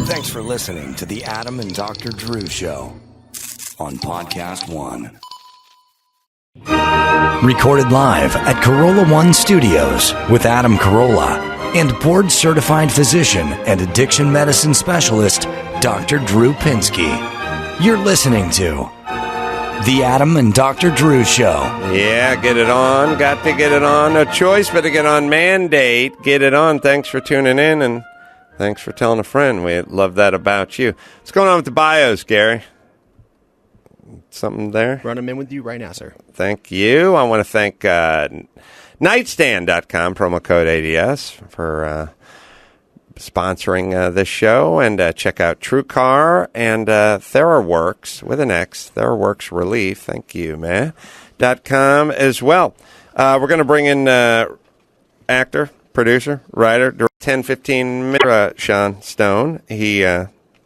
Thanks for listening to the Adam and Dr. Drew Show on Podcast One. Recorded live at Carolla One Studios with Adam Carolla and board-certified physician and addiction medicine specialist, Dr. Drew Pinsky. You're listening to the Adam and Dr. Drew Show. Yeah, get it on. Got to get it on. No choice but to get on. Mandate. Get it on. Thanks for tuning in, and thanks for telling a friend. We love that about you. What's going on with the bios, Gary? Something there? Run them in with you right now, sir. Thank you. I want to thank Nightstand.com, promo code ADS, for sponsoring this show. And check out TrueCar and TheraWorks, with an X, TheraWorks Relief. Thank you, man. .com as well. We're going to bring in actor, producer, writer, 10-15 minutes, Sean Stone. He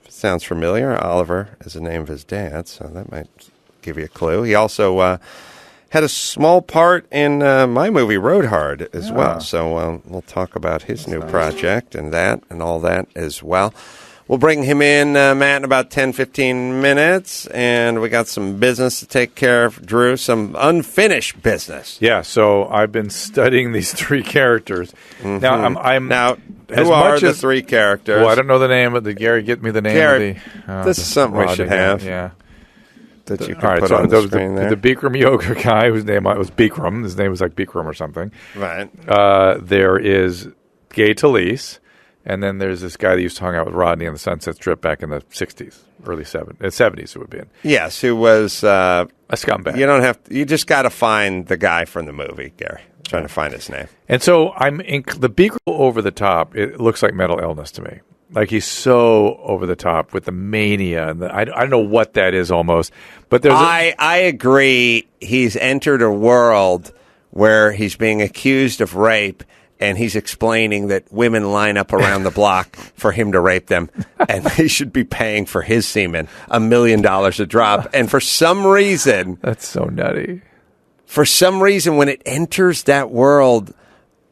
sounds familiar. Oliver is the name of his dad, so that might give you a clue. He also had a small part in my movie Road Hard as well. So we'll talk about his new project and that and all that as well. We'll bring him in, Matt, in about 10-15 minutes, and we got some business to take care of, Drew, some unfinished business. Yeah, so I've been studying these three characters. Mm-hmm. Now, who are the three characters? Well, I don't know the name, but Gary, get me the name Gary, of this is something we should have. Yeah. That you can put on the screen there. The Bikram yoga guy, whose name was Bikram. His name was like Bikram or something. Right. There is Gay Talese. And then there's this guy that used to hang out with Rodney on the Sunset Strip back in the 60s, early 70s it would be in. Yes, who was a scumbag. You just got to find the guy from the movie, Gary. Trying to find his name. And so the Beagle over the top, it looks like mental illness to me. Like he's so over the top with the mania. And I don't know what that is almost. But there's I agree. He's entered a world where he's being accused of rape. And he's explaining that women line up around the block for him to rape them, and they should be paying for his semen $1 million a drop. And for some reason, that's so nutty. For some reason, when it enters that world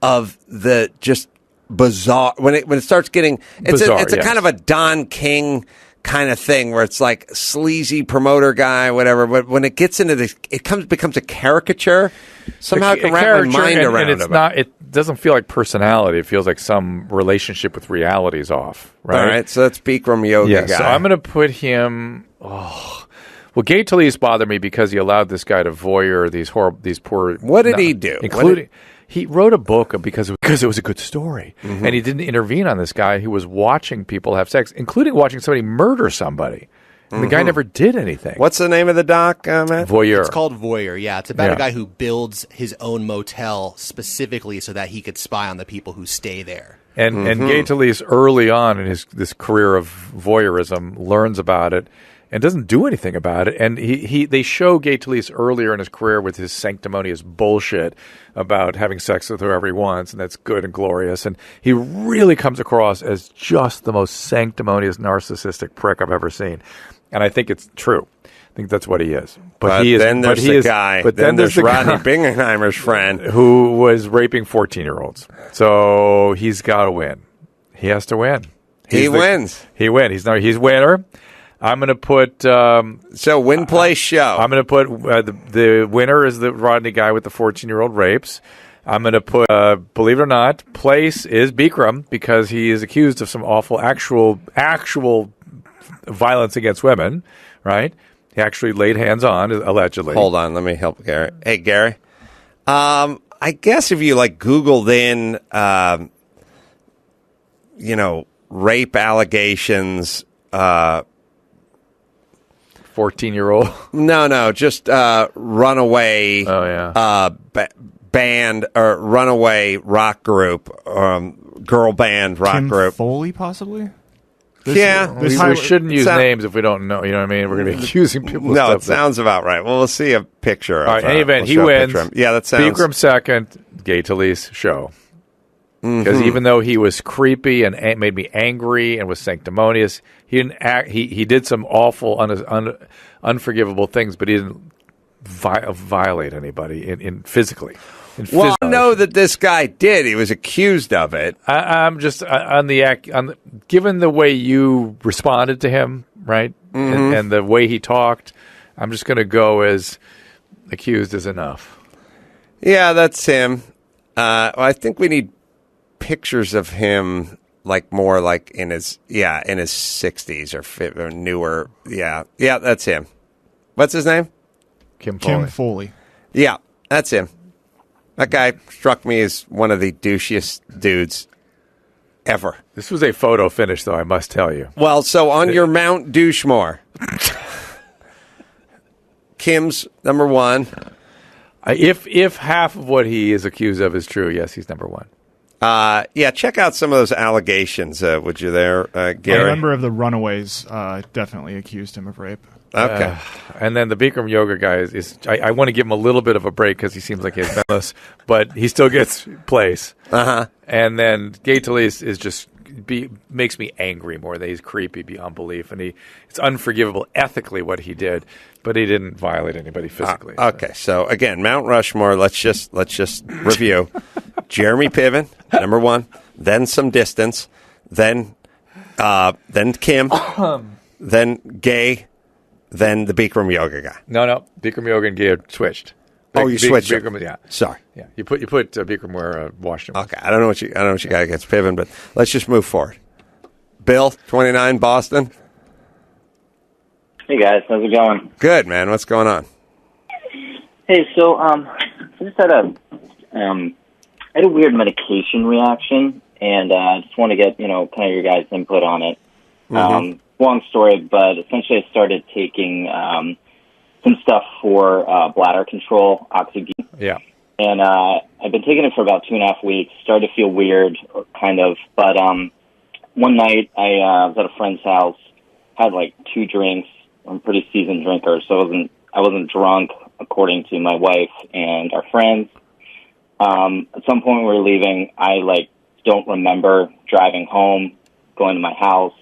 of the just bizarre, when it starts getting, it's a kind of a Don King kind of thing where it's like sleazy promoter guy, whatever. But when it gets into this, it becomes a caricature. Somehow I can wrap my mind around it. It doesn't feel like personality. It feels like some relationship with reality is off. Right. All right. So that's Bikram yoga guy. So I'm going to put him. Well, Gay Talese bothered me because he allowed this guy to voyeur these poor. What did he do? Including. He wrote a book because it was a good story, and he didn't intervene on this guy who was watching people have sex, including watching somebody murder somebody. And the guy never did anything. What's the name of the doc, Matt? Voyeur. It's called Voyeur, yeah. It's about a guy who builds his own motel specifically so that he could spy on the people who stay there. And Gay Talese, early on in this career of voyeurism, learns about it and doesn't do anything about it. And they show Gay Talese earlier in his career with his sanctimonious bullshit about having sex with whoever he wants, and that's good and glorious. And he really comes across as just the most sanctimonious, narcissistic prick I've ever seen. And I think it's true. I think that's what he is. But then there's the guy. But then there's Rodney Bingenheimer's friend who was raping 14-year-olds. So he's got to win. He has to win. He wins. He wins. He's winner. I'm going to put... so win, play, show. I'm going to put... the winner is the Rodney guy with the 14-year-old rapes. I'm going to put, believe it or not, place is Bikram because he is accused of some awful actual violence against women, right? He actually laid hands on, allegedly. Hold on, let me help Gary. Hey, Gary. I guess if you Googled in, rape allegations. 14-year-old. No, just runaway. Oh yeah. Band or runaway rock group, girl band rock Kim group. Foley, possibly. We shouldn't use names if we don't know. You know what I mean? We're going to be accusing people. No, it sounds about right. Well, we'll see a picture. All right, in any event, he wins. Yeah, that sounds. Bikram second, Gay Talese show. Because even though he was creepy and made me angry and was sanctimonious, he didn't act. He did some awful, unforgivable things, but he didn't violate anybody in physically. Well, I know that this guy did. He was accused of it. I'm just given the way you responded to him, right, and the way he talked, I'm just going to go as accused is enough. Yeah, that's him. I think we need pictures of him, like more like in his 60s or newer. Yeah, that's him. What's his name? Kim Foley. Yeah, that's him. That guy struck me as one of the douchiest dudes ever. This was a photo finish, though, I must tell you. Well, so on your Mount Douchemore, Kim's number one. If half of what he is accused of is true, yes, he's number one. Check out some of those allegations. Would you there, Gary? A member of the Runaways definitely accused him of rape. Okay. And then the Bikram yoga guy is I want to give him a little bit of a break because he seems like he's venomous, but he still gets place. Uh-huh. And then Gay Talese is just makes me angry more that he's creepy beyond belief, and it's unforgivable ethically what he did, but he didn't violate anybody physically. Okay, so again, Mount Rushmore. Let's just review. Jeremy Piven, number one. Then some distance. Then Kim. Then Gay. Then the Bikram yoga guy. No, Bikram yoga and Gay are switched. You switched it. Bikram, yeah. Sorry. Yeah, you put Bikram where Washington was. Okay, I don't know what you got against Piven, but let's just move forward. Bill, 29, Boston. Hey guys, how's it going? Good, man. What's going on? Hey, so I just had a weird medication reaction, and I just want to get kind of your guys' input on it. Mm-hmm. Long story, but essentially I started taking some stuff for bladder control, oxygen. Yeah. And I've been taking it for about 2.5 weeks. Started to feel weird, kind of. But one night I was at a friend's house, had like 2 drinks. I'm a pretty seasoned drinker, so I wasn't drunk, according to my wife and our friends. At some point we were leaving. I don't remember driving home, going to my house.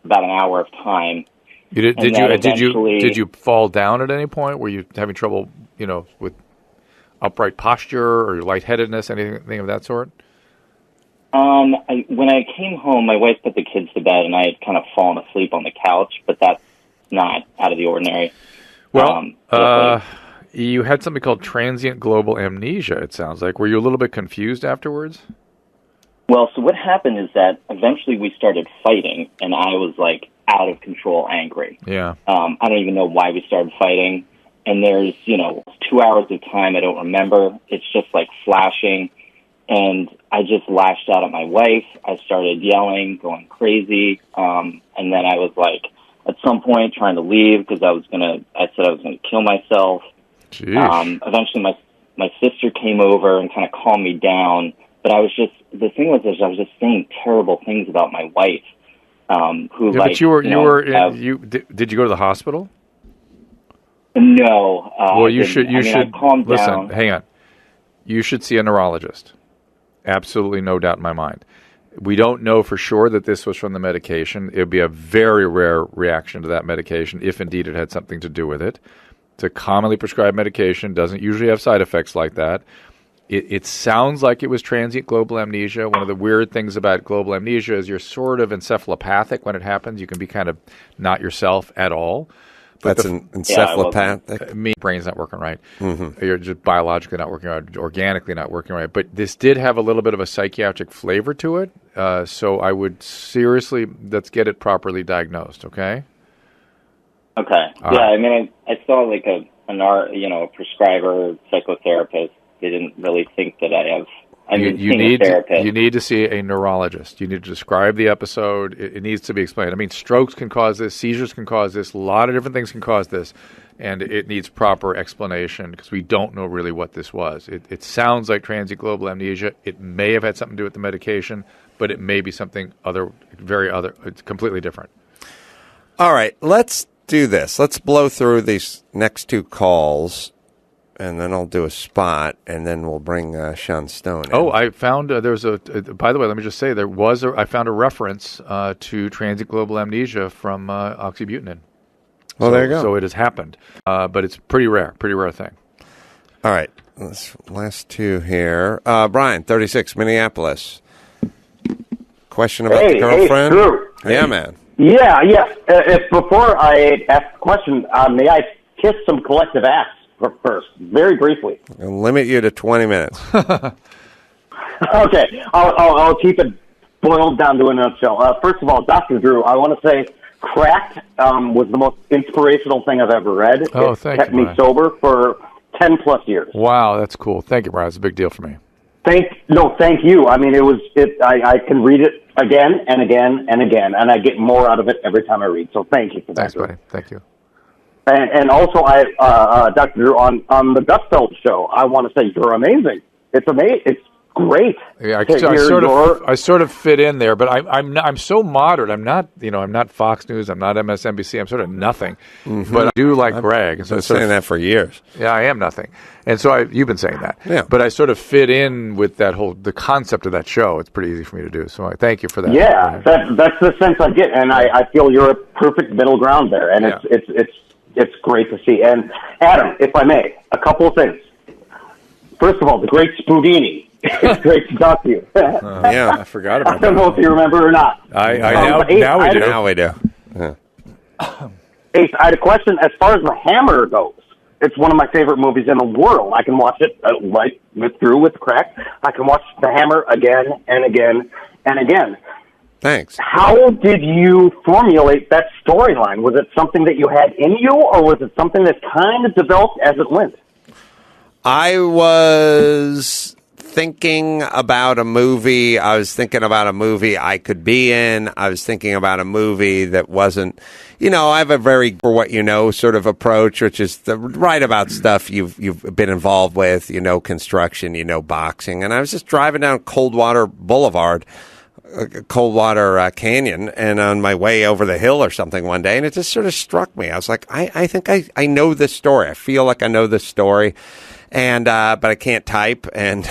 About an hour of time. Did you fall down at any point? Were you having trouble, with upright posture or lightheadedness, anything of that sort? When I came home, my wife put the kids to bed, and I had kind of fallen asleep on the couch, but that's not out of the ordinary. Well, you had something called transient global amnesia, it sounds like. Were you a little bit confused afterwards? Well, so what happened is that eventually we started fighting, and I was, out of control angry. Yeah. I don't even know why we started fighting. And there's, 2 hours of time I don't remember. It's just, flashing. And I just lashed out at my wife. I started yelling, going crazy. And then I was, at some point trying to leave because I said I was going to kill myself. Jeez. Eventually my sister came over and kind of calmed me down. But I was just saying terrible things about my wife. But did you go to the hospital? No. Well, you should. I calmed down. Listen, hang on. You should see a neurologist. Absolutely no doubt in my mind. We don't know for sure that this was from the medication. It would be a very rare reaction to that medication, if indeed it had something to do with it. It's a commonly prescribed medication, doesn't usually have side effects like that. It sounds like it was transient global amnesia. One of the weird things about global amnesia is you're sort of encephalopathic when it happens. You can be kind of not yourself at all. But That's an encephalopathic? Brain's not working right. Mm-hmm. You're just biologically not working right, organically not working right. But this did have a little bit of a psychiatric flavor to it. So I would seriously, let's get it properly diagnosed, okay? Okay. I mean, I saw a prescriber, psychotherapist. They didn't really think that I have. You need to see a neurologist. You need to describe the episode. It needs to be explained. I mean, strokes can cause this, seizures can cause this, a lot of different things can cause this, and it needs proper explanation because we don't know really what this was. It sounds like transient global amnesia. It may have had something to do with the medication, but it may be something it's completely different. All right, let's do this. Let's blow through these next 2 calls. And then I'll do a spot, and then we'll bring Sean Stone in. Oh, I found there's by the way, let me just say, I found a reference to transient global amnesia from oxybutynin. Well, there you go. So it has happened, but it's pretty rare thing. All right. Last two here. Brian, 36, Minneapolis. Question about the girlfriend? Hey, Drew. Yeah, man. Yeah. If before I ask the question, may I kiss some collective ass first, very briefly? I'll limit you to 20 minutes. Okay, I'll keep it boiled down to a nutshell. First of all, Dr. Drew, I want to say Cracked was the most inspirational thing I've ever read. Oh, it thank kept you, me Brian. sober for 10 plus years. Wow, that's cool. Thank you, Brian. It's a big deal for me. Thank you. I mean, I can read it again and again and again, and I get more out of it every time I read. So thank you for that. Thanks, buddy. Thank you. And also, Dr. Drew, on the Gutfeld show, I want to say you're amazing. It's amazing. It's great. Yeah, I sort of fit in there, but I'm so moderate. I'm not Fox News. I'm not MSNBC. I'm sort of nothing. Mm-hmm. But I do like Greg. I've been saying that for years. Yeah, I am nothing. And so you've been saying that. Yeah. But I sort of fit in with the concept of that show. It's pretty easy for me to do. So I thank you for that. Yeah, that's the sense I get, and I feel you're a perfect middle ground there, and it's great to see. And Adam, if I may, a couple of things. First of all, the great Spoodini. It's great to talk to you. Yeah, I forgot about that. I don't know if you remember or not. Now we do. Now we do. Yeah. Ace, I had a question. As far as The Hammer goes, it's one of my favorite movies in the world. I can watch it right through with Crack. I can watch The Hammer again and again and again. Thanks. How did you formulate that storyline? Was it something that you had in you, or was it something that kind of developed as it went? I was thinking about a movie. I was thinking about a movie I could be in. I was thinking about a movie that wasn't, I have a very for what you know sort of approach, which is the write about stuff you've been involved with, construction, boxing. And I was just driving down Coldwater Canyon, and on my way over the hill or something one day, and it just sort of struck me. I was like, I think I know this story. I feel like I know this story. And but I can't type, and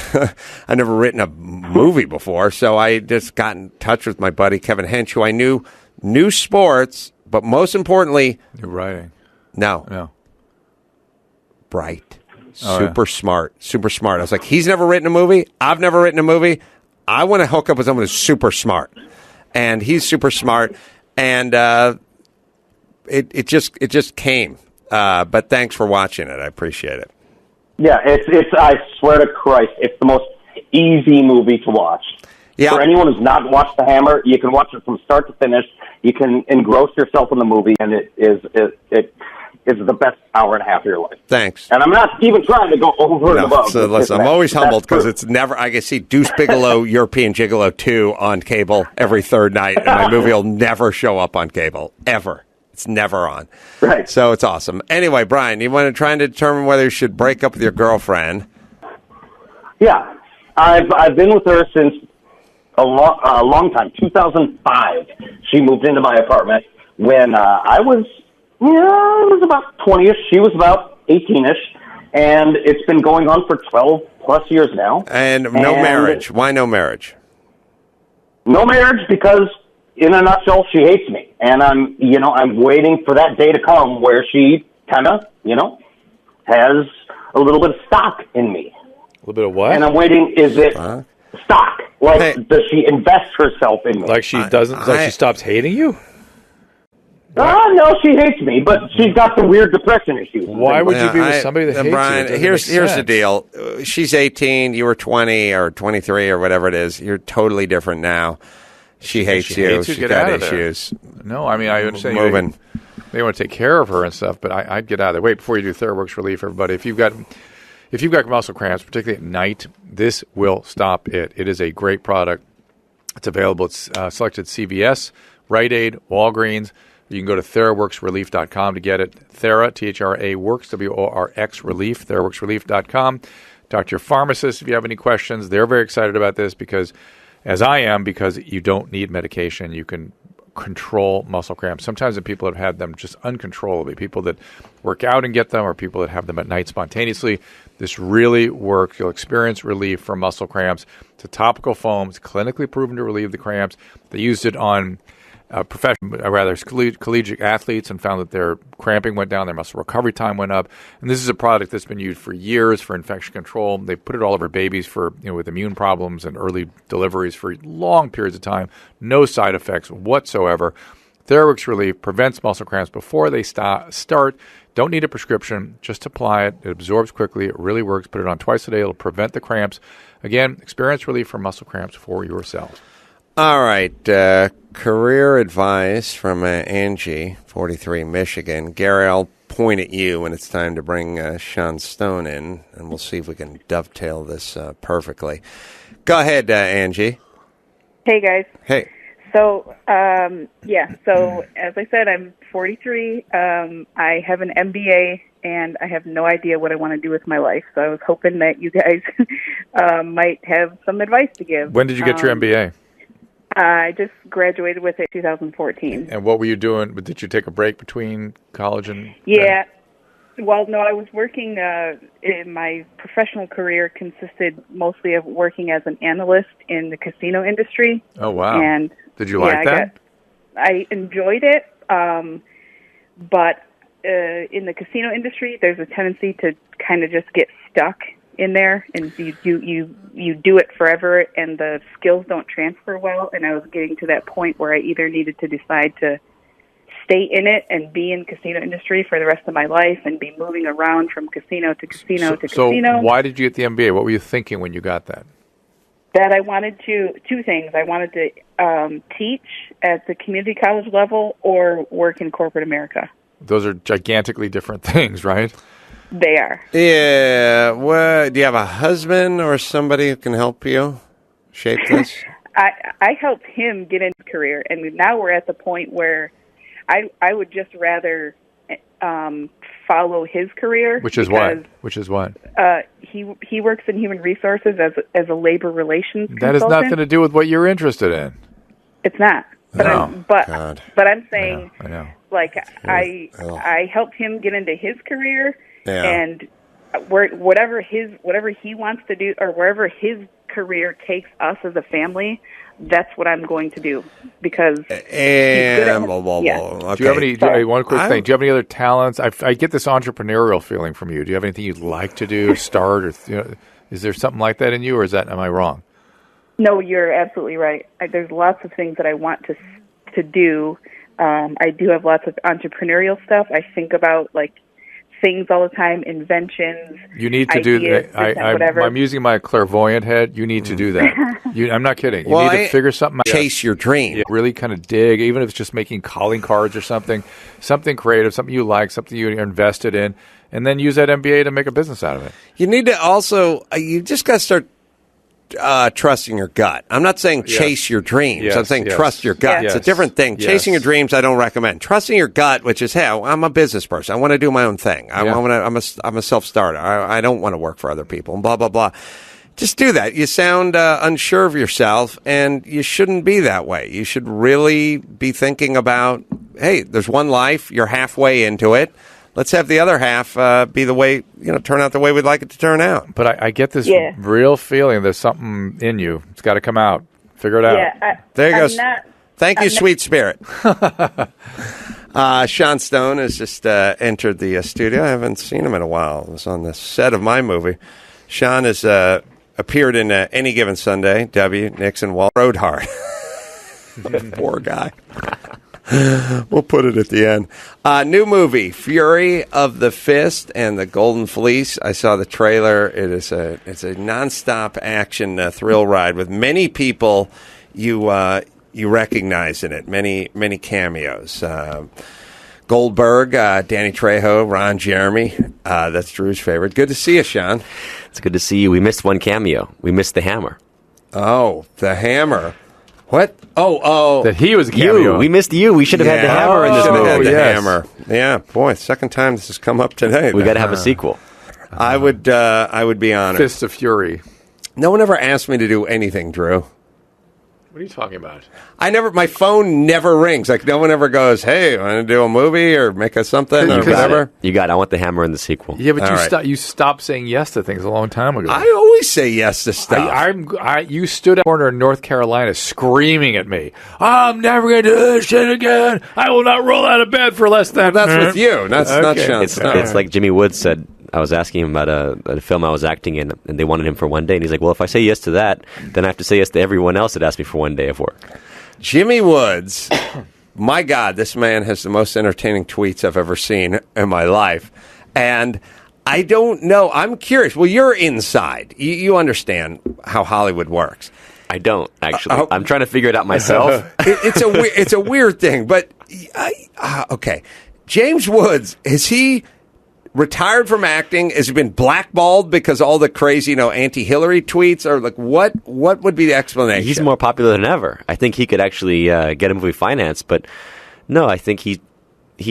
I've never written a movie before, so I just got in touch with my buddy Kevin Hench, who I knew sports, but most importantly, you're writing. No. Bright. Super smart. I was like, he's never written a movie. I've never written a movie. I want to hook up with someone who's super smart, and he's super smart, and it just came. But thanks for watching it. I appreciate it. Yeah, it's. I swear to Christ, it's the most easy movie to watch. Yeah. For anyone who's not watched The Hammer, you can watch it from start to finish. You can engross yourself in the movie, and it is the best hour and a half of your life. Thanks. And I'm not even trying to go over and above. So listen, I'm always humbled because it's never. I can see Deuce Bigalow, European Gigolo 2 on cable every third night, and my movie will never show up on cable ever. It's never on. Right. So it's awesome. Anyway, Brian, you want to try and determine whether you should break up with your girlfriend? Yeah, I've been with her since a long time. 2005. She moved into my apartment when I was about 20ish. She was about 18ish, and it's been going on for 12 plus years now. And no marriage. Why no marriage? No marriage because, in a nutshell, she hates me, and I'm waiting for that day to come where she kind of, has a little bit of stock in me. A little bit of what? And I'm waiting. Is it stock? Like, does she invest herself in me? Like she doesn't? Like she stops hating you? No, she hates me, but she's got some weird depression issues. Why would you be with somebody that hates Brian, you? Here's the deal. She's 18, you were 20 or 23 or whatever it is. You're totally different now. She hates you. She's got issues. No, I mean, I understand moving. They want to take care of her and stuff, but I'd get out of there. Wait, before you do TheraWorks Relief, everybody, if you've got muscle cramps, particularly at night, this will stop it. It is a great product. It's available at selected CVS, Rite Aid, Walgreens. You can go to TheraWorksRelief.com to get it. Thera, Thra, Works, WORX, Relief, TheraWorksRelief.com. Talk to your pharmacist if you have any questions. They're very excited about this because you don't need medication. You can control muscle cramps. Sometimes the people that have had them just uncontrollably, people that work out and get them, or people that have them at night spontaneously. This really works. You'll experience relief from muscle cramps. It's a topical foam. It's clinically proven to relieve the cramps. They used it on collegiate athletes and found that their cramping went down, their muscle recovery time went up. And this is a product that's been used for years for infection control. They put it all over babies for with immune problems and early deliveries for long periods of time. No side effects whatsoever. TheraWorks Relief prevents muscle cramps before they start. Don't need a prescription. Just apply it. It absorbs quickly. It really works. Put it on twice a day. It'll prevent the cramps. Again, experience relief from muscle cramps for yourself. All right. Career advice from Angie, 43, Michigan. Gary, I'll point at you when it's time to bring Sean Stone in, and we'll see if we can dovetail this perfectly. Go ahead, Angie. Hey, guys. Hey. So, so as I said, I'm 43. I have an MBA, and I have no idea what I want to do with my life. So I was hoping that you guys might have some advice to give. When did you get your MBA? I just graduated with it in 2014. And what were you doing? Did you take a break between college and... Yeah. Well, no, I was working, in my professional career consisted mostly of working as an analyst in the casino industry. Oh, wow. And did you like that? I enjoyed it, but in the casino industry, there's a tendency to kind of just get stuck in there, and you do it forever, and the skills don't transfer well. And I was getting to that point where I either needed to decide to stay in it and be in casino industry for the rest of my life and be moving around from casino to casino to casino. So why did you get the MBA? What were you thinking when you got that? That I wanted two things. I wanted to teach at the community college level or work in corporate America. Those are gigantically different things, right? They are. Yeah. Well, do you have a husband or somebody who can help you shape this? I helped him get into his career, and now we're at the point where I would just rather follow his career. Which is what? He works in human resources as a labor relations consultant. That has nothing to do with what you're interested in. It's not. But I'm saying, I know. Like I helped him get into his career, yeah. And whatever he wants to do, or wherever his career takes us as a family, that's what I'm going to do, because and blah, blah, blah. Yeah. Okay. Do you have any? One quick thing. Do you have any other talents? I get this entrepreneurial feeling from you. Do you have anything you'd like to do, start, or is there something like that in you, or am I wrong? No, you're absolutely right. There's lots of things that I want to do. I do have lots of entrepreneurial stuff. I think about things all the time, inventions. You need to do that. I'm using my clairvoyant head. You need to do that. I'm not kidding. You need to figure something out. Chase your dream. Yeah, really kind of dig, even if it's just making calling cards or something creative, something you like, something you're invested in, and then use that MBA to make a business out of it. You need to also, you just got to start trusting your gut. I'm not saying chase your dreams. Yes, I'm saying trust your gut. Yes. It's a different thing. Yes. Chasing your dreams, I don't recommend. Trusting your gut, which is, hey, I'm a business person. I want to do my own thing. I'm a self-starter. I don't want to work for other people and blah, blah, blah. Just do that. You sound unsure of yourself, and you shouldn't be that way. You should really be thinking about, hey, there's one life. You're halfway into it. Let's have the other half be the way, turn out the way we'd like it to turn out. But I get this real feeling there's something in you. It's got to come out. Figure it out. Yeah, there you go. Thank you, sweet spirit. Sean Stone has just entered the studio. I haven't seen him in a while. He was on the set of my movie. Sean has appeared in Any Given Sunday, Nixon, Wall, Rode Hard. Poor guy. We'll put it at the end. New movie, Fury of the Fist and the Golden Fleece. I saw the trailer. It's a nonstop action thrill ride with many people you recognize in it. Many cameos. Goldberg, Danny Trejo, Ron Jeremy. That's Drew's favorite. Good to see you, Sean. It's good to see you. We missed one cameo. We missed the Hammer. Oh, the Hammer. What? Oh. That he was a cameo. We missed you. We should have had the Hammer in this movie. Had the Hammer. Yeah, boy, second time this has come up today. We got to have a sequel. I would be honored. Fist of Fury. No one ever asked me to do anything, Drew. What are you talking about? My phone never rings. Like, no one ever goes, hey, want to do a movie or make us something or whatever? You got it. I want the hammer in the sequel. Yeah, but All you stopped saying yes to things a long time ago. I always say yes to stuff. You stood at the corner in North Carolina screaming at me, I'm never going to do this shit again. I will not roll out of bed for less than... That's with you. That's not Sean. It's like Jimmy Woods said. I was asking him about a film I was acting in, and they wanted him for one day. And he's like, well, if I say yes to that, then I have to say yes to everyone else that asked me for one day of work. Jimmy Woods, my God, this man has the most entertaining tweets I've ever seen in my life. And I don't know. I'm curious. Well, you're inside. You understand how Hollywood works. I don't, actually. I'm trying to figure it out myself. It's a weird thing. But, okay. James Woods, is he... retired from acting? Has he been blackballed because all the crazy, anti-Hillary tweets? Or like, what would be the explanation? He's more popular than ever. I think he could actually get a movie financed, but no, I think he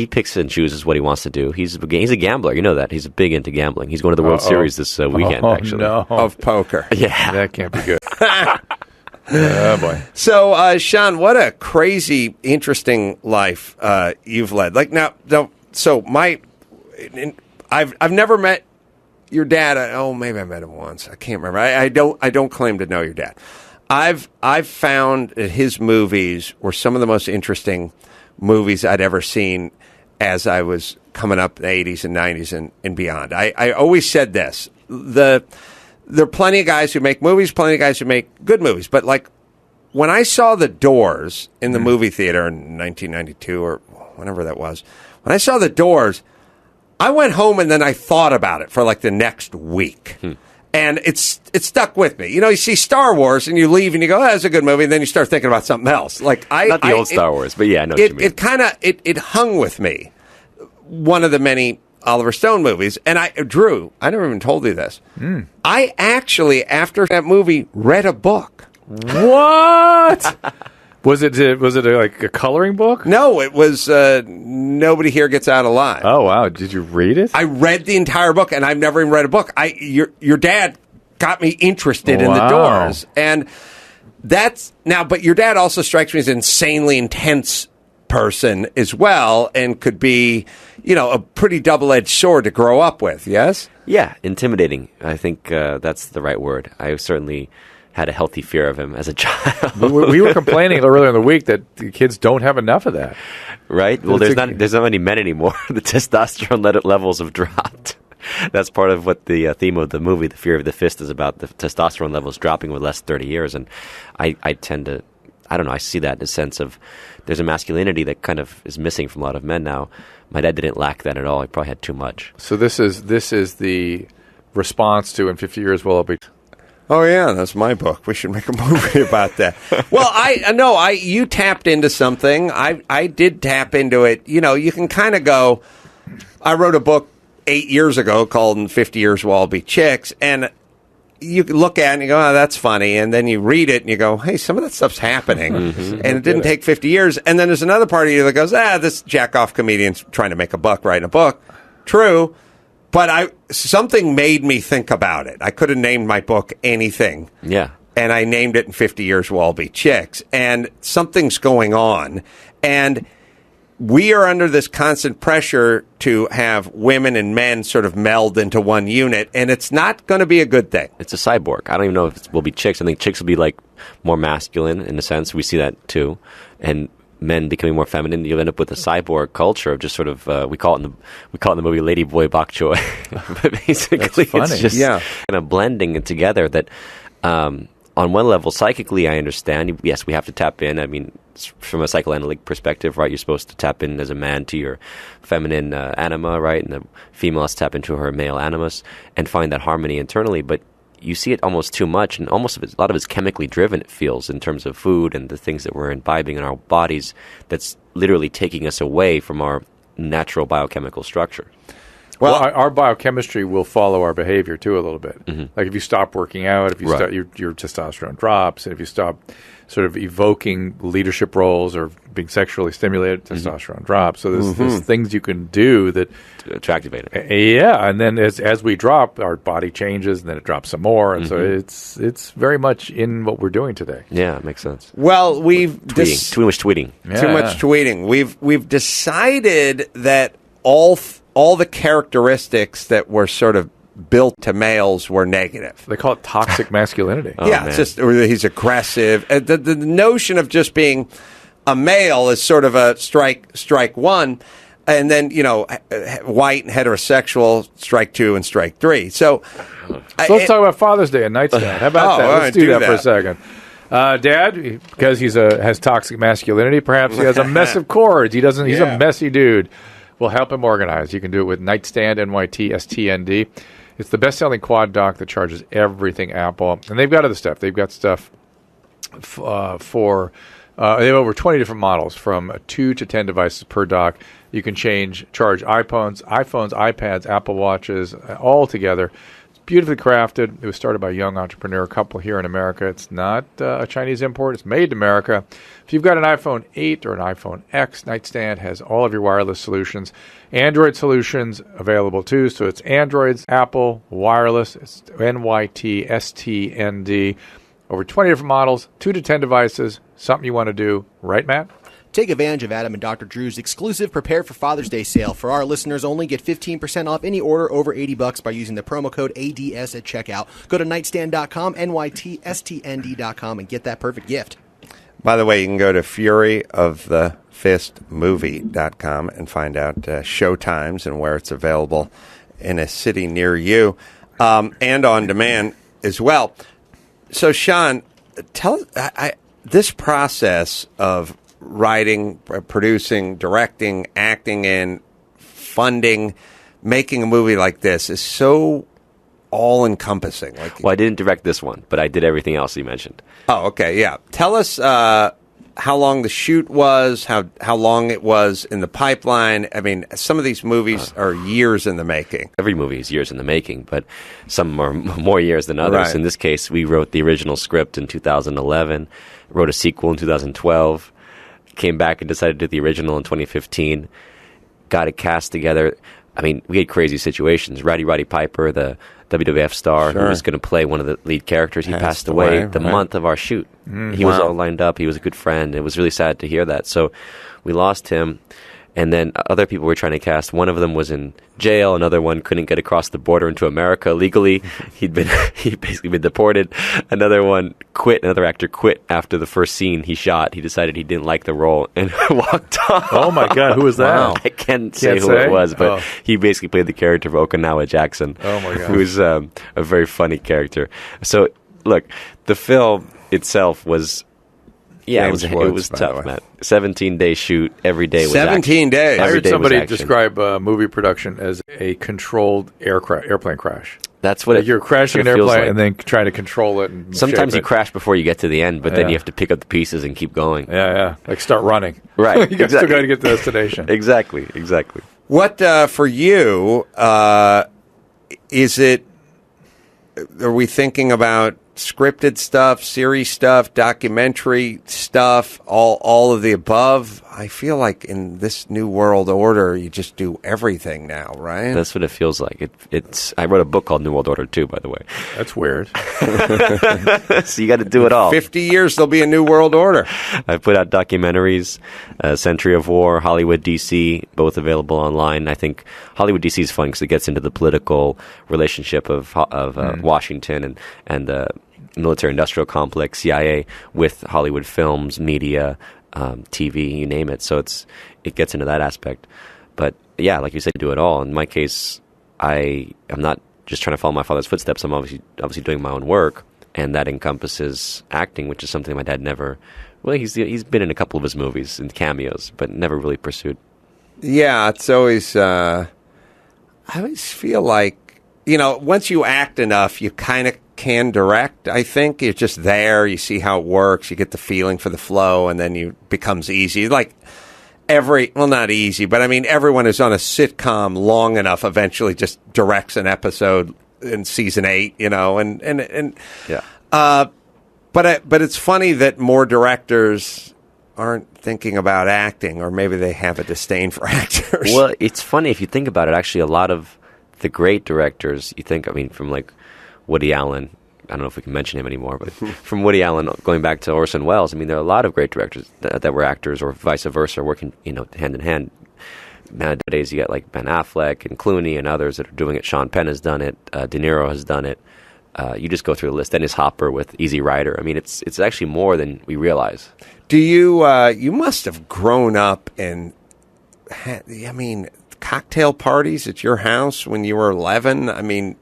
picks and chooses what he wants to do. He's a gambler. You know that. He's big into gambling. He's going to the World Series this weekend, actually. No. Of poker. Yeah. That can't be good. Oh, boy. So, Sean, what a crazy, interesting life you've led. Like, now, so I've never met your dad. Maybe I met him once. I can't remember. I don't claim to know your dad. I've found that his movies were some of the most interesting movies I'd ever seen as I was coming up in the 80s and 90s and beyond. I always said this. There are plenty of guys who make movies, plenty of guys who make good movies. But, like, when I saw The Doors in the movie theater in 1992 or whenever that was, when I saw The Doors, I went home and then I thought about it for like the next week. And it stuck with me. You see Star Wars and you leave and you go, oh, that's a good movie. And then you start thinking about something else. Like Not the old Star Wars, but yeah, I know what you mean. It hung with me. One of the many Oliver Stone movies. And Drew, I never even told you this. I actually, after that movie, read a book. What? Was it like a coloring book? No, it was Nobody Here Gets Out Alive. Oh, wow. Did you read it? I read the entire book, and I've never even read a book. Your dad got me interested in The Doors. And but your dad also strikes me as an insanely intense person as well, and could be, a pretty double-edged sword to grow up with, yes? Yeah, intimidating. I think that's the right word. I certainly had a healthy fear of him as a child. We were complaining earlier in the week that the kids don't have enough of that. Right? Well, there's not many men anymore. The testosterone levels have dropped. That's part of what the theme of the movie, The Fear of the Fist, is about, the testosterone levels dropping with less 30 years. And I tend to, I don't know, I see that in a sense of there's a masculinity that kind of is missing from a lot of men now. My dad didn't lack that at all. He probably had too much. So this is the response to In 50 Years Will It Be... Oh, yeah, that's my book. We should make a movie about that. Well, you tapped into something. I did tap into it. You can kind of go, I wrote a book 8 years ago called In 50 Years Will All Be Chicks, and you look at it and you go, oh, that's funny, and then you read it and you go, hey, some of that stuff's happening, and it didn't take 50 years. And then there's another part of you that goes, this jack-off comedian's trying to make a buck writing a book. True. But something made me think about it. I could have named my book anything. Yeah. And I named it In 50 Years We'll All Be Chicks. And something's going on. And we are under this constant pressure to have women and men sort of meld into one unit. And it's not going to be a good thing. It's a cyborg. I don't even know if it will be chicks. I think chicks will be like more masculine in a sense. We see that too. And men becoming more feminine, you'll end up with a cyborg culture of just sort of we call it in the movie Lady Boy Bok Choy. But basically it's just kind of blending it together that on one level psychically I understand, yes, we have to tap in. I mean, from a psychoanalytic perspective, right, you're supposed to tap in as a man to your feminine anima, right, and the female has to tap into her male animus and find that harmony internally. But you see it almost too much, and a lot of it's chemically driven, it feels, in terms of food and the things that we're imbibing in our bodies that's literally taking us away from our natural biochemical structure. Well, our biochemistry will follow our behavior too a little bit. Mm-hmm. Like if you stop working out, if you Right. start, your testosterone drops, and if you stop sort of evoking leadership roles or being sexually stimulated, testosterone drops. So there's things you can do that To activate it. Yeah, and then as we drop, our body changes, and then it drops some more, and so it's very much in what we're doing today. Yeah, it makes sense. Well, we've Tweeting. Too much tweeting. Too much tweeting. We've decided that all the characteristics that were sort of built to males were negative. They call it toxic masculinity. Oh, yeah, man. it's just or he's aggressive. The notion of just being a male is sort of a strike one, and then white and heterosexual strike two and strike three. So let's talk about Father's Day and nightstand. How about that? Let's do that for a second. Dad, because has toxic masculinity, perhaps he has a mess of cords. He's a messy dude. We'll help him organize. You can do it with Nightstand, NYTSTND. It's the best-selling quad dock that charges everything Apple. And they've got other stuff. They've got stuff for they have over 20 different models from 2 to 10 devices per dock. You can charge iPhones, iPads, Apple Watches, all together. It's beautifully crafted. It was started by a young entrepreneur couple here in America. It's not a Chinese import. It's made in America. If you've got an iPhone 8 or an iPhone X, Nightstand has all of your wireless solutions. Android solutions available too. So it's Androids, Apple, wireless. It's NYTSTND. Over 20 different models, 2 to 10 devices. Something you want to do, right, Matt? Take advantage of Adam and Dr. Drew's exclusive Prepare for Father's Day sale. For our listeners only, get 15% off any order over $80 by using the promo code ADS at checkout. Go to nightstand.com, NYTSTND.com, and get that perfect gift. by the way, you can go to furyofthefistmovie.com and find out show times and where it's available in a city near you, and on demand as well. So, Sean, this process of writing, producing, directing, acting in, funding, making a movie like this is so all-encompassing. Well, I didn't direct this one, but I did everything else you mentioned. Oh, okay, yeah. Tell us how long the shoot was, how long it was in the pipeline. I mean, some of these movies are years in the making. Every movie is years in the making, but some are more years than others. Right. In this case, we wrote the original script in 2011, wrote a sequel in 2012, came back and decided to do the original in 2015, got a cast together. I mean, we had crazy situations. Roddy Piper, the WWF star who was going to play one of the lead characters, he passed away the month of our shoot. He was all lined up. He was a good friend. It was really sad to hear that. So we lost him. And then other people were trying to cast. One of them was in jail. Another one couldn't get across the border into America legally. He'd basically been deported. Another one quit. Another actor quit after the first scene he shot. He decided he didn't like the role and walked off. Oh my God, who was that? Wow. I can't say who it was, but he basically played the character of Okinawa Jackson. Oh my God, who's a very funny character. So look, the film itself was. Yeah, it was tough, Matt. 17-day shoot, every day was 17 days. I heard somebody was describe movie production as a controlled airplane crash. That's what you're crashing an airplane and then trying to control it. And sometimes you crash before you get to the end, but then you have to pick up the pieces and keep going. Yeah. Like start running. Right. You still got to get to the destination. Exactly. What, for you, is it, are we thinking about scripted stuff, series stuff, documentary stuff, all of the above? I feel like in this new world order, you just do everything now, right? That's what it feels like. It's. I wrote a book called New World Order too, by the way. That's weird. So you got to do it all. 50 years, there'll be a new world order. I put out documentaries, Century of War, Hollywood DC, both available online. I think Hollywood DC is fun because it gets into the political relationship of Washington and the military-industrial complex, CIA, with Hollywood films, media, TV, you name it. So it gets into that aspect. But yeah, like you said, do it all. In my case, I am not just trying to follow my father's footsteps. I'm obviously doing my own work, and that encompasses acting, which is something my dad never. Well, he's been in a couple of his movies and cameos, but never really pursued. Yeah, it's always. I always feel like once you act enough, you kind of can direct. I think you're just there. You see how it works. You get the feeling for the flow, and then it becomes easy. Like not easy, but I mean, everyone who's on a sitcom long enough eventually just directs an episode in season 8, and Yeah. But it's funny that more directors aren't thinking about acting, or maybe they have a disdain for actors. Well, it's funny if you think about it. Actually, a lot of the great directors, from like Woody Allen. I don't know if we can mention him anymore, but from Woody Allen going back to Orson Welles, I mean, there are a lot of great directors that were actors, or vice versa, working hand in hand. Nowadays, you got like Ben Affleck and Clooney and others that are doing it. Sean Penn has done it. De Niro has done it. You just go through the list. Dennis Hopper with Easy Rider. I mean, it's actually more than we realize. Do you? You must have grown up in. Cocktail parties at your house when you were 11. I mean,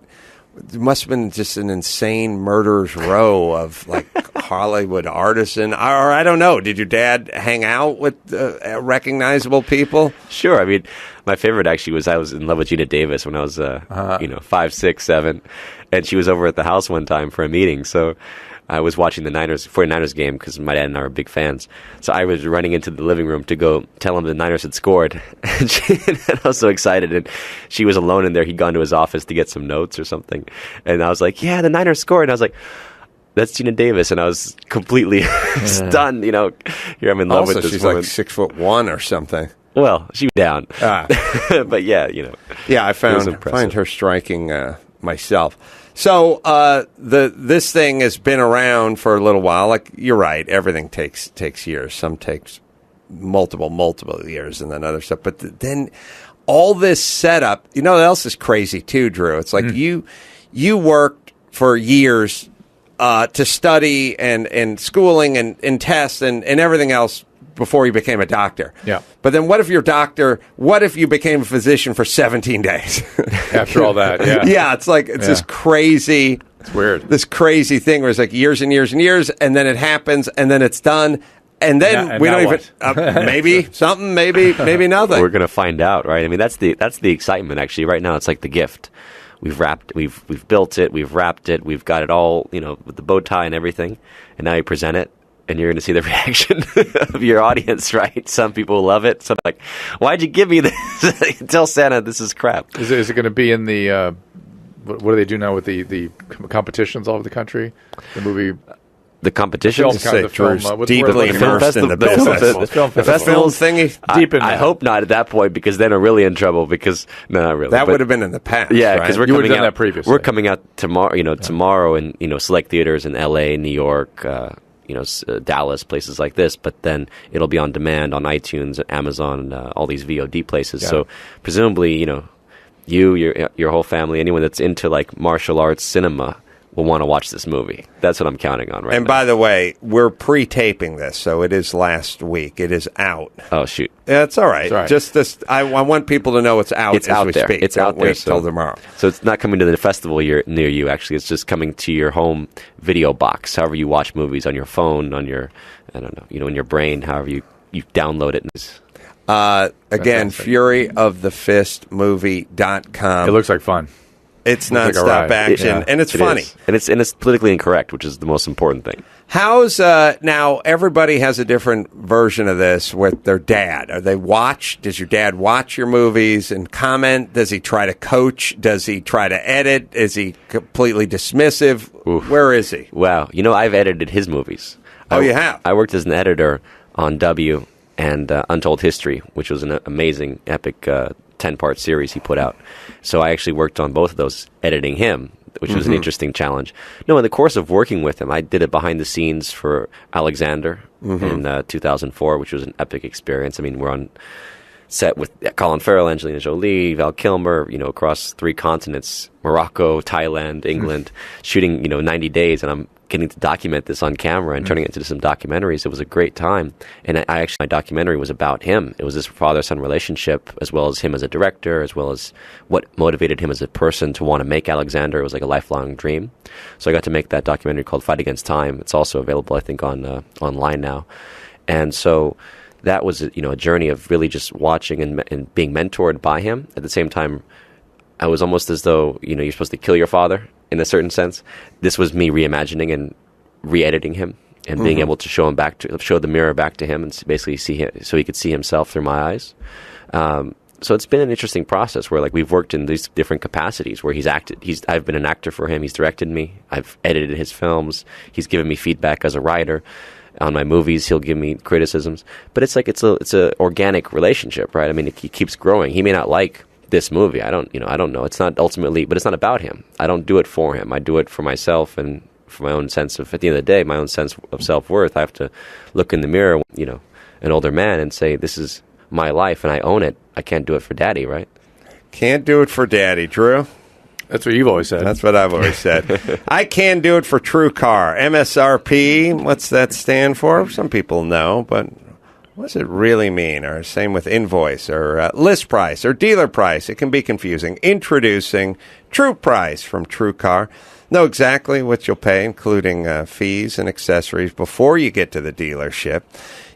it must have been just an insane murderer's row of like Hollywood artisan. Or I don't know. Did your dad hang out with recognizable people? Sure. I mean, my favorite actually was I was in love with Gina Davis when I was 5, 6, 7, and she was over at the house one time for a meeting. So I was watching the 49ers game because my dad and I were big fans. So I was running into the living room to go tell him the Niners had scored. And I was so excited. And she was alone in there. He'd gone to his office to get some notes or something. And I was like, yeah, the Niners scored. And I was like, that's Gina Davis. And I was completely stunned. Here I'm in love with this she's woman. Like 6'1" or something. Well, she was down. But yeah, Yeah, I find her striking myself. So this thing has been around for a little while. Like, you're right, everything takes years. Some takes multiple years, and then other stuff. But then all this setup, what else is crazy too, Drew? It's like you worked for years to study and schooling and tests and everything else before you became a doctor. Yeah. But then what if you became a physician for 17 days? After all that, yeah. Yeah, it's like, this crazy... It's weird. This crazy thing where it's like years and years and years, and then it happens, and then it's done, and then we don't even... maybe something, maybe nothing. We're going to find out, right? I mean, that's the excitement, actually. Right now, it's like the gift. We've built it, we've wrapped it, we've got it all, with the bow tie and everything, and now you present it. And you're going to see the reaction of your audience, right? Some people love it. Some like, why'd you give me this? Tell Santa this is crap. Is it going to be in the, what do they do now with the competitions all over the country? The movie... The competitions? Deeply immersed in the business. The festivals thingy? Deep in I hope not at that point, because then we're really in trouble, because... No, not really. That would have been in the past, yeah, because right? we're coming done out... that previously. We're coming out tomorrow, tomorrow in, select theaters in L.A., New York... Dallas, places like this, but then it'll be on demand on iTunes, Amazon, all these VOD places. Yeah. So presumably, your whole family, anyone that's into like martial arts cinema will want to watch this movie. That's what I'm counting on right now. And by the way, we're pre-taping this, so it is last week. It is out. Oh, shoot. Yeah, it's all right. It's all right. Just this, I want people to know it's out as we there. speak. It's Don't out there. wait till tomorrow. So it's not coming to the festival near you, actually. It's just coming to your home video box, however you watch movies, on your phone, on your, I don't know, in your brain, however you download it. Again, furyofthefistmovie.com. It looks like fun. It's nonstop action, and it's funny. And it's politically incorrect, which is the most important thing. How's now? Everybody has a different version of this with their dad. Does your dad watch your movies and comment? Does he try to coach? Does he try to edit? Is he completely dismissive? Oof. Where is he? Wow, I've edited his movies. You have? I worked as an editor on W and Untold History, which was an amazing, epic 10-part series he put out. So I actually worked on both of those, editing him, which was an interesting challenge. No, in the course of working with him, I did it behind the scenes for Alexander in 2004, which was an epic experience. I mean, we're on set with Colin Farrell, Angelina Jolie, Val Kilmer, across 3 continents, Morocco, Thailand, England, shooting, 90 days, and I'm getting to document this on camera and turning it into some documentaries. It was a great time. And my documentary was about him. It was this father-son relationship, as well as him as a director, as well as what motivated him as a person to want to make Alexander. It was like a lifelong dream. So I got to make that documentary called Fight Against Time. It's also available, I think, on online now. And so that was a journey of really just watching and being mentored by him. At the same time, I was almost as though, you're supposed to kill your father in a certain sense. This was me reimagining and re-editing him and being able to show the mirror back to him, and basically see him, so he could see himself through my eyes. So it's been an interesting process where like we've worked in these different capacities where I've been an actor for him. He's directed me. I've edited his films. He's given me feedback as a writer on my movies. He'll give me criticisms, but it's a organic relationship, right? I mean, he keeps growing. He may not like this movie. I don't know. It's not ultimately, but it's not about him. I don't do it for him. I do it for myself and for my own sense of, at the end of the day, my own sense of self-worth. I have to look in the mirror, an older man, and say, this is my life and I own it. I can't do it for daddy, right? Can't do it for daddy, Drew. That's what you've always said. That's what I've always said. I can do it for TrueCar. MSRP, what's that stand for? Some people know, but what does it really mean? Or same with invoice or list price or dealer price. It can be confusing. Introducing True Price from TrueCar. Know exactly what you'll pay, including fees and accessories, before you get to the dealership.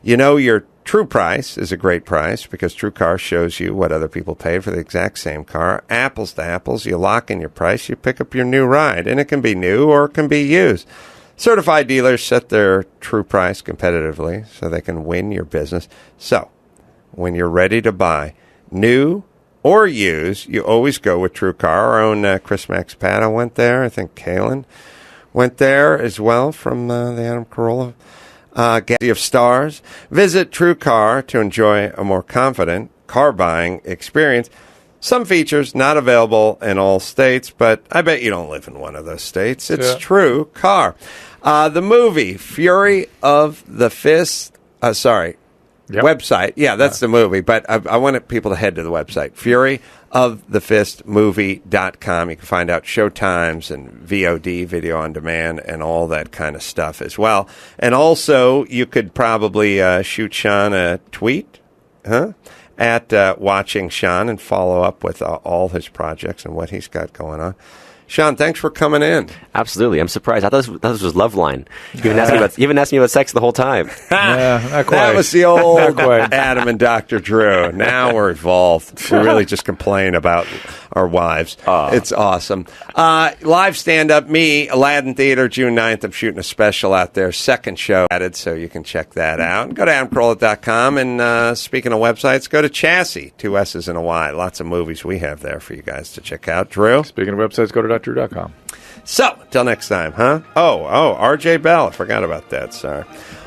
You know your true price is a great price because TrueCar shows you what other people paid for the exact same car. Apples to apples, you lock in your price, you pick up your new ride, and it can be new or it can be used. Certified dealers set their true price competitively so they can win your business. So, when you're ready to buy new or used, you always go with TrueCar. Our own Chris Max Pato went there. I think Kalen went there as well from the Adam Carolla Galaxy of Stars. Visit TrueCar to enjoy a more confident car buying experience. Some features not available in all states, but I bet you don't live in one of those states. It's TrueCar. The movie Fury of the Fist. Website. Yeah, that's the movie. But I wanted people to head to the website, furyofthefistmovie.com. You can find out showtimes and VOD, video on demand, and all that kind of stuff as well. And also, you could probably shoot Sean a tweet at Watching Sean and follow up with all his projects and what he's got going on. Sean, thanks for coming in. Absolutely. I'm surprised. I thought this was Loveline. You even asked me about sex the whole time. Not quite. That was the old Adam and Dr. Drew. Now we're evolved. We really just complain about our wives. It's awesome. Live stand-up, me, Aladdin Theater, June 9th. I'm shooting a special out there. Second show added, so you can check that out. Go to AdamCarolla.com. And speaking of websites, go to Chassis, 2 S's and a Y. Lots of movies we have there for you guys to check out. Drew? Speaking of websites, go to .drew.com. So, till next time, huh? Oh, R.J. Bell. I forgot about that, sorry.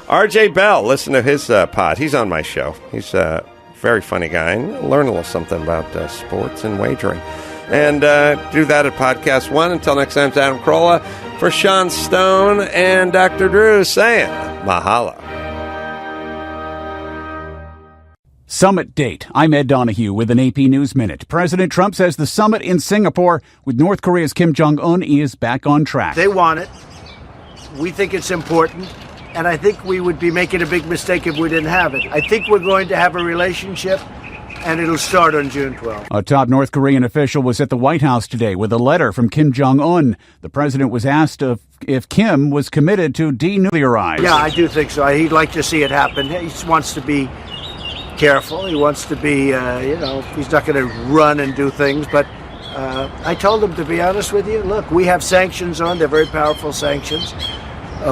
R.J. Bell, listen to his pod. He's on my show. He's a very funny guy. And learn a little something about sports and wagering. And do that at Podcast One. Until next time, it's Adam Carolla for Sean Stone and Dr. Drew saying mahalo. Summit date. I'm Ed Donahue with an AP News Minute. President Trump says the summit in Singapore with North Korea's Kim Jong-un is back on track. They want it. We think it's important. And I think we would be making a big mistake if we didn't have it. I think we're going to have a relationship, and it'll start on June 12th. A top North Korean official was at the White House today with a letter from Kim Jong-un. The president was asked if Kim was committed to denuclearize. Yeah, I do think so. He'd like to see it happen. He just wants to be careful. He wants to be, he's not going to run and do things. But I told him, to be honest with you, look, we have sanctions on. They're very powerful sanctions.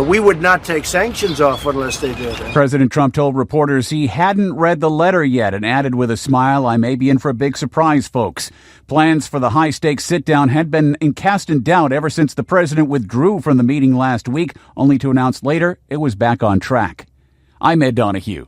We would not take sanctions off unless they did it. President Trump told reporters he hadn't read the letter yet and added with a smile, I may be in for a big surprise, folks. Plans for the high-stakes sit-down had been cast in doubt ever since the president withdrew from the meeting last week, only to announce later it was back on track. I'm Ed Donahue.